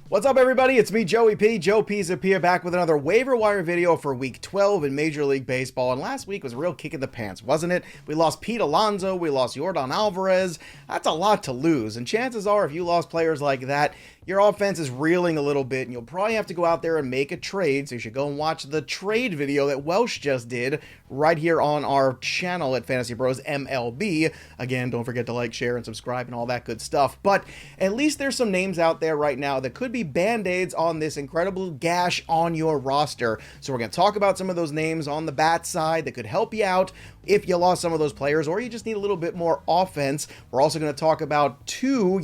What's up, everybody? It's me, Joey P. Joe Pizzapia, back with another waiver wire video for Week 12 in Major League Baseball. And last week was a real kick in the pants, wasn't it? We lost Pete Alonso, we lost Yordan Alvarez. That's a lot to lose. And chances are, if you lost players like that, your offense is reeling a little bit, and you'll probably have to go out there and make a trade. So you should go and watch the trade video that Welsh just did right here on our channel at FantasyPros MLB. Again, don't forget to like, share, and subscribe and all that good stuff. But at least there's some names out there right now that could be band-aids on this incredible gash on your roster. So we're going to talk about some of those names on the bat side that could help you out if you lost some of those players or you just need a little bit more offense. We're also going to talk about two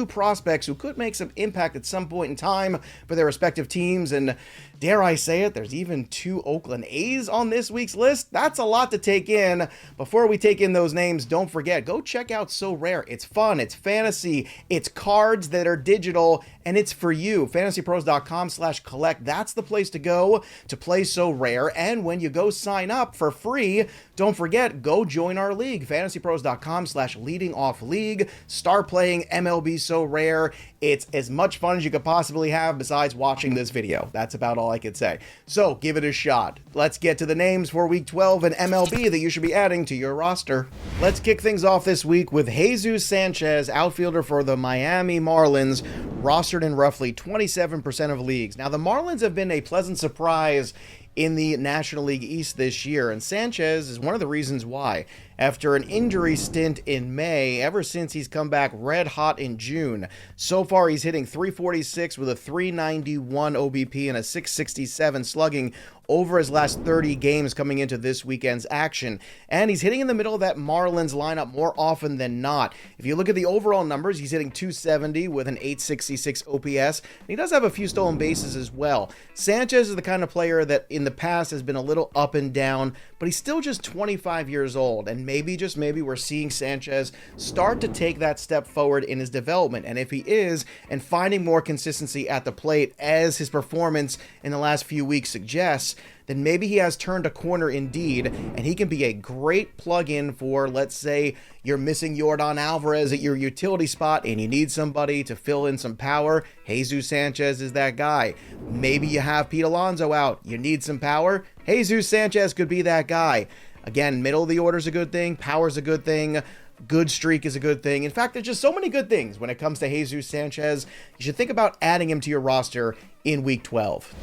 prospects who could make some impact at some point in time for their respective teams. And dare I say it, there's even two Oakland A's on this week's list. That's a lot to take in. Before we take in those names, don't forget, go check out So Rare. It's fun, it's fantasy, it's cards that are digital, and it's for you. FantasyPros.com/collect. That's the place to go to play So Rare. And when you go sign up for free, don't forget, go join our league, FantasyPros.com/leadingoffleague. Start playing MLB So Rare. It's as much fun as you could possibly have besides watching this video. That's about all I could say. So give it a shot. Let's get to the names for Week 12 in MLB that you should be adding to your roster. Let's kick things off this week with Jesus Sanchez, outfielder for the Miami Marlins, rostered in roughly 27% of leagues. Now, the Marlins have been a pleasant surprise in the National League East this year, and Sanchez is one of the reasons why. After an injury stint in May, ever since he's come back red hot in June, so far he's hitting .346 with a .391 OBP and a .667 slugging over his last 30 games coming into this weekend's action. And he's hitting in the middle of that Marlins lineup more often than not. If you look at the overall numbers, he's hitting .270 with an .866 OPS. And he does have a few stolen bases as well. Sanchez is the kind of player that in the past has been a little up and down, but he's still just 25 years old. And maybe, just maybe, we're seeing Sanchez start to take that step forward in his development. And if he is, and finding more consistency at the plate as his performance in the last few weeks suggests, then maybe he has turned a corner indeed, and he can be a great plug-in for, let's say, you're missing Yordan Alvarez at your utility spot and you need somebody to fill in some power. Jesus Sanchez is that guy. Maybe you have Pete Alonso out. You need some power. Jesus Sanchez could be that guy. Again, middle of the order is a good thing. Power's a good thing. Good streak is a good thing. In fact, there's just so many good things when it comes to Jesus Sanchez. You should think about adding him to your roster in Week 12.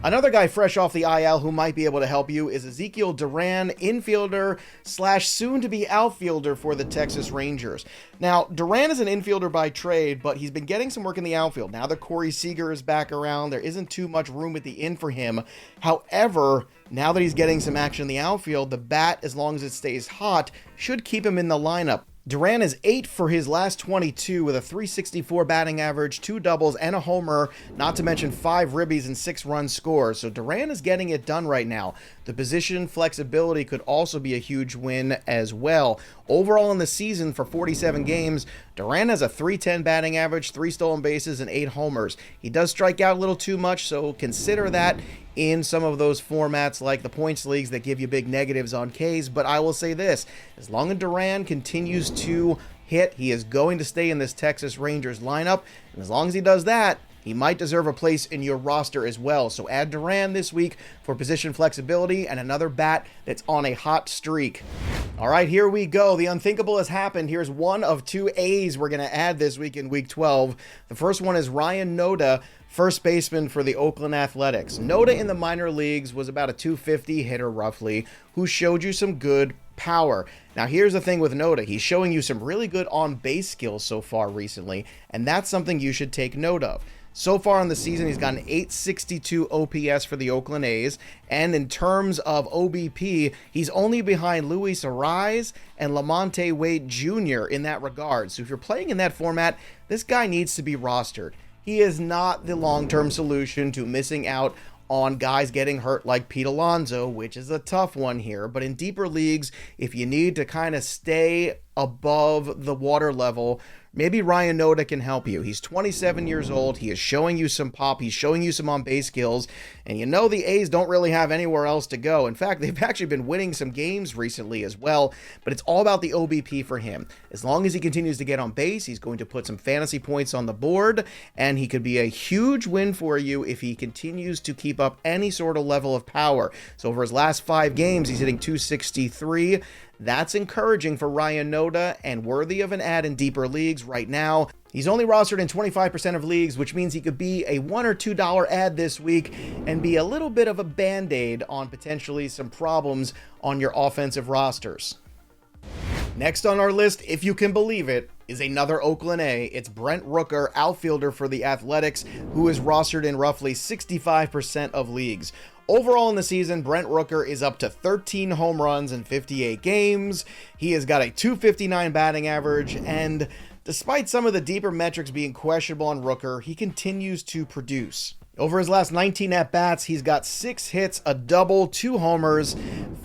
Another guy fresh off the IL who might be able to help you is Ezekiel Duran, infielder / soon-to-be outfielder for the Texas Rangers. Now, Duran is an infielder by trade, but he's been getting some work in the outfield. Now that Corey Seager is back around, there isn't too much room at the in for him. However, now that he's getting some action in the outfield, the bat, as long as it stays hot, should keep him in the lineup. Duran is 8 for his last 22 with a .364 batting average, 2 doubles, and a homer, not to mention 5 ribbies and 6 runs scored. So Duran is getting it done right now. The position flexibility could also be a huge win as well. Overall in the season for 47 games, Duran has a .310 batting average, 3 stolen bases, and 8 homers. He does strike out a little too much, so consider that in some of those formats like the points leagues that give you big negatives on Ks. But I will say this, as long as Duran continues to hit, he is going to stay in this Texas Rangers lineup. And as long as he does that, he might deserve a place in your roster as well. So add Duran this week for position flexibility and another bat that's on a hot streak. All right, here we go. The unthinkable has happened. Here's one of 2 A's we're going to add this week in Week 12. The first one is Ryan Noda, first baseman for the Oakland Athletics. Noda in the minor leagues was about a .250 hitter roughly, who showed you some good power. Now here's the thing with Noda. He's showing you some really good on-base skills so far recently, and that's something you should take note of. So far in the season, he's got an .862 OPS for the Oakland A's, and in terms of OBP, he's only behind Luis Arraez and Lamonte Wade Jr. in that regard. So if you're playing in that format, this guy needs to be rostered. He is not the long-term solution to missing out on guys getting hurt like Pete Alonso, which is a tough one here. But in deeper leagues, if you need to kind of stay above the water level, maybe Ryan Noda can help you. He's 27 years old. He is showing you some pop. He's showing you some on-base skills. And you know the A's don't really have anywhere else to go. In fact, they've actually been winning some games recently as well. But it's all about the OBP for him. As long as he continues to get on base, he's going to put some fantasy points on the board. And he could be a huge win for you if he continues to keep up any sort of level of power. So over his last 5 games, he's hitting .263. That's encouraging for Ryan Noda and worthy of an add in deeper leagues right now. He's only rostered in 25% of leagues, which means he could be a $1 or $2 add this week and be a little bit of a band-aid on potentially some problems on your offensive rosters. Next on our list, if you can believe it, is another Oakland A. It's Brent Rooker, outfielder for the Athletics, who is rostered in roughly 65% of leagues. Overall in the season, Brent Rooker is up to 13 home runs in 58 games. He has got a .259 batting average, and despite some of the deeper metrics being questionable on Rooker, he continues to produce. Over his last 19 at-bats, he's got 6 hits, a double, 2 homers,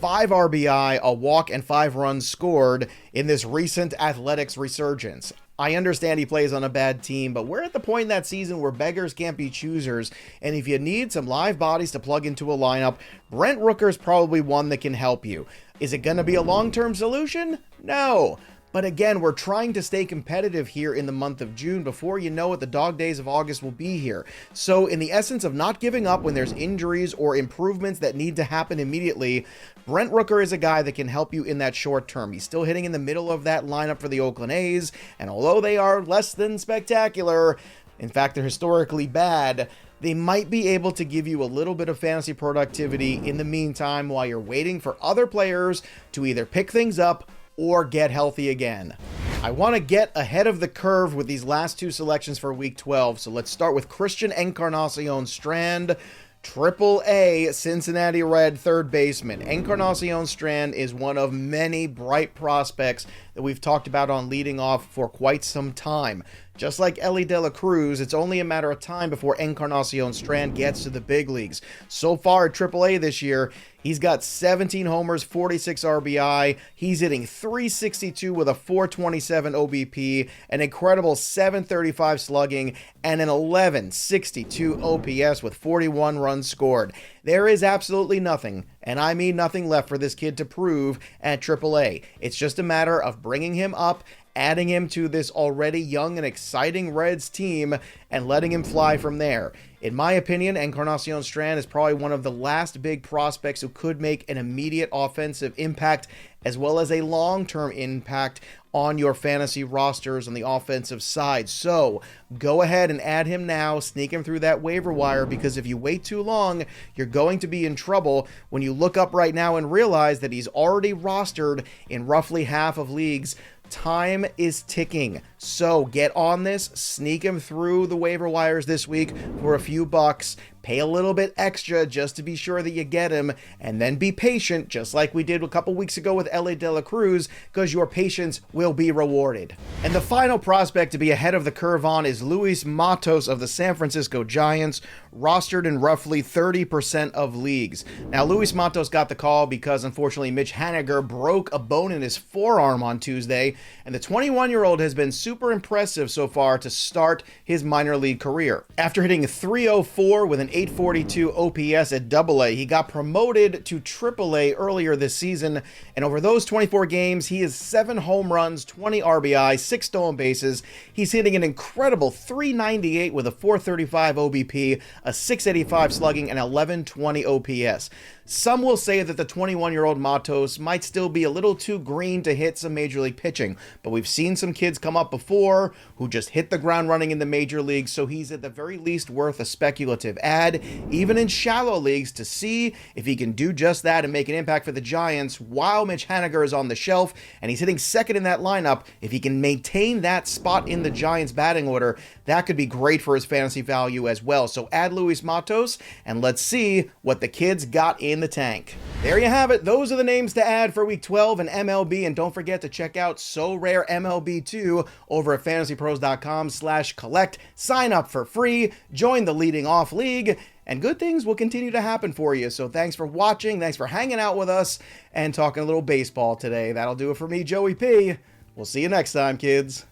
5 RBI, a walk, and 5 runs scored in this recent Athletics resurgence. I understand he plays on a bad team, but we're at the point in that season where beggars can't be choosers, and if you need some live bodies to plug into a lineup, Brent Rooker is probably one that can help you. Is it going to be a long-term solution? No. But again, we're trying to stay competitive here in the month of June. Before you know it, the dog days of August will be here. So in the essence of not giving up when there's injuries or improvements that need to happen immediately, Brent Rooker is a guy that can help you in that short term. He's still hitting in the middle of that lineup for the Oakland A's, and although they are less than spectacular, in fact, they're historically bad, they might be able to give you a little bit of fantasy productivity in the meantime while you're waiting for other players to either pick things up or get healthy again. I want to get ahead of the curve with these last 2 selections for Week 12, so let's start with Christian Encarnacion Strand, Triple-A Cincinnati Red third baseman. Encarnacion Strand is one of many bright prospects that we've talked about on leading off for quite some time. Just like Elly De La Cruz, it's only a matter of time before Encarnacion Strand gets to the big leagues. So far at AAA this year, he's got 17 homers, 46 RBI. He's hitting .362 with a .427 OBP, an incredible .735 slugging, and an .1162 OPS with 41 runs scored. There is absolutely nothing, and I mean nothing, left for this kid to prove at AAA. It's just a matter of bringing him up, adding him to this already young and exciting Reds team, and letting him fly from there. In my opinion, Encarnacion Strand is probably one of the last big prospects who could make an immediate offensive impact as well as a long-term impact on your fantasy rosters on the offensive side. So go ahead and add him now, sneak him through that waiver wire, because if you wait too long, you're going to be in trouble when you look up right now and realize that he's already rostered in roughly half of leagues. Time is ticking. So get on this, sneak him through the waiver wires this week for a few bucks, pay a little bit extra just to be sure that you get him, and then be patient, just like we did a couple weeks ago with Elly De La Cruz, because your patience will be rewarded. And the final prospect to be ahead of the curve on is Luis Matos of the San Francisco Giants, rostered in roughly 30% of leagues. Now, Luis Matos got the call because, unfortunately, Mitch Haniger broke a bone in his forearm on Tuesday, and the 21-year-old has been super impressive so far to start his minor league career. After hitting .304 with an .842 OPS at AA, he got promoted to AAA earlier this season, and over those 24 games, he has 7 home runs, 20 RBI, 6 stolen bases. He's hitting an incredible .398 with a .435 OBP, a .685 slugging, and 1120 OPS. Some will say that the 21-year-old Matos might still be a little too green to hit some major league pitching, but we've seen some kids come up before who just hit the ground running in the major leagues, so he's at the very least worth a speculative add, even in shallow leagues, to see if he can do just that and make an impact for the Giants while Mitch Haniger is on the shelf, and he's hitting second in that lineup. If he can maintain that spot in the Giants batting order, that could be great for his fantasy value as well. So add Luis Matos, and let's see what the kids got in the tank. There you have it. Those are the names to add for Week 12 in MLB, and don't forget to check out So Rare MLB 2 over at FantasyPros.com/collect. Sign up for free, join the leading off league, and good things will continue to happen for you. So thanks for watching, thanks for hanging out with us, and talking a little baseball today. That'll do it for me, Joey P. We'll see you next time, kids.